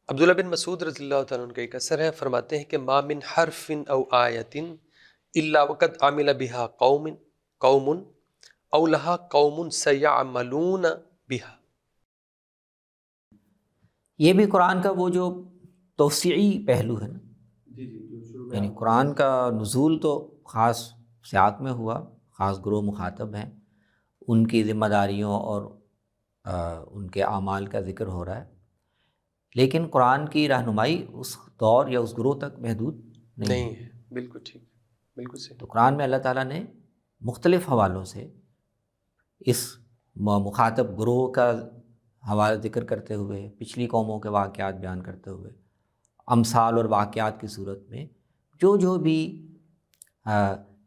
عبداللہ بن مسعود رضی اللہ تعالیٰ عنہ کا ایک اثر ہے، فرماتے ہیں کہ ما من حرف او آیت الا وقد عمل بها قوم او لها قوم سيعملون بها۔ یہ بھی قرآن کا وہ جو توسیعی پہلو ہے نا، یعنی قرآن کا نزول تو خاص سیاق میں ہوا، خاص گروہ مخاطب ہیں، ان کی ذمہ داریوں اور ان کے اعمال کا ذکر ہو رہا ہے، لیکن قرآن کی رہنمائی اس دور یا اس گروہ تک محدود نہیں ہے۔ بالکل ٹھیک، بالکل صحیح۔ تو قرآن میں اللہ تعالیٰ نے مختلف حوالوں سے اس مخاطب گروہ کا حوالہ ذکر کرتے ہوئے، پچھلی قوموں کے واقعات بیان کرتے ہوئے، امثال اور واقعات کی صورت میں جو بھی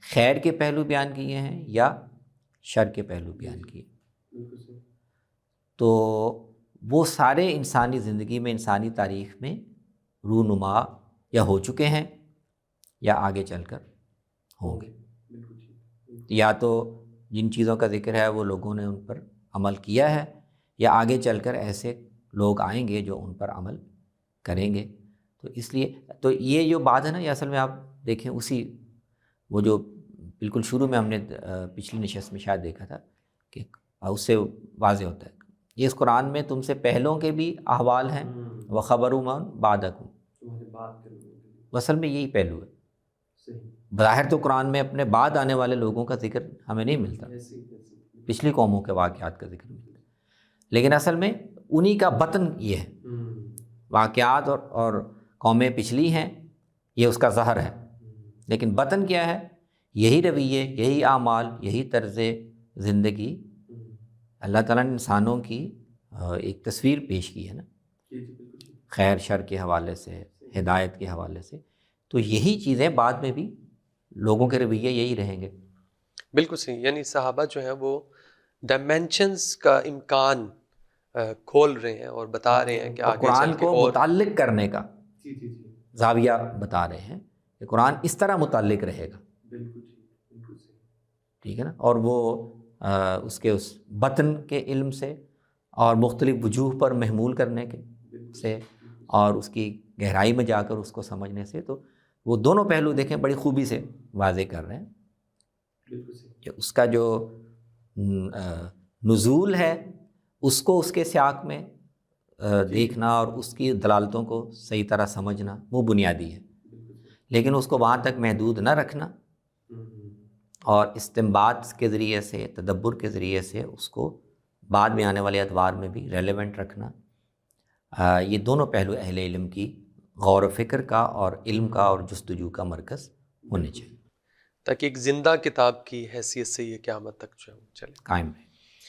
خیر کے پہلو بیان کیے ہیں یا شر کے پہلو بیان کیے، تو وہ سارے انسانی زندگی میں، انسانی تاریخ میں رونما یا ہو چکے ہیں یا آگے چل کر ہوں گے۔ یا تو جن چیزوں کا ذکر ہے وہ لوگوں نے ان پر عمل کیا ہے، یا آگے چل کر ایسے لوگ آئیں گے جو ان پر عمل کریں گے۔ تو اس لیے تو یہ جو بات ہے نا، یہ اصل میں آپ دیکھیں اسی وہ جو بالکل شروع میں ہم نے پچھلی نشست میں شاید دیکھا تھا کہ اس سے واضح ہوتا ہے، یہ اس قرآن میں تم سے پہلوں کے بھی احوال ہیں، وَخَبَرُ مَن بَعْدَکُم، اصل میں یہی پہلو ہے۔ بظاہر تو قرآن میں اپنے بعد آنے والے لوگوں کا ذکر ہمیں نہیں ملتا، پچھلی قوموں کے واقعات کا ذکر ملتا، لیکن اصل میں انہی کا بطن یہ ہے، واقعات اور قومیں پچھلی ہیں، یہ اس کا ظہر ہے، لیکن بطن کیا ہے؟ یہی رویے، یہی اعمال، یہی طرز زندگی اللہ تعالیٰ نے انسانوں کی ایک تصویر پیش کی ہے نا، خیر شر کے حوالے سے، ہدایت کے حوالے سے، تو یہی چیزیں بعد میں بھی لوگوں کے رویے یہی رہیں گے۔ بالکل صحیح، یعنی صحابہ جو ہیں وہ ڈائمینشنز کا امکان کھول رہے ہیں اور بتا رہے ہیں کہ آگے قرآن چل کے کو اور متعلق کرنے کا زاویہ بتا رہے ہیں کہ قرآن اس طرح متعلق رہے گا، ٹھیک ہے نا، اور وہ اس کے اس بطن کے علم سے اور مختلف وجوہ پر محمول کرنے کے سے اور اس کی گہرائی میں جا کر اس کو سمجھنے سے، تو وہ دونوں پہلو دیکھیں بڑی خوبی سے واضح کر رہے ہیں کہ اس کا جو نزول ہے اس کو اس کے سیاق میں دیکھنا اور اس کی دلالتوں کو صحیح طرح سمجھنا وہ بنیادی ہے، لیکن اس کو وہاں تک محدود نہ رکھنا اور استنباط کے ذریعے سے، تدبر کے ذریعے سے اس کو بعد میں آنے والے ادوار میں بھی ریلیونٹ رکھنا، یہ دونوں پہلو اہل علم کی غور و فکر کا اور علم کا اور جستجو کا مرکز ہونے چاہیے، تاکہ ایک زندہ کتاب کی حیثیت سے یہ قیامت تک جو ہے چلے، قائم ہے۔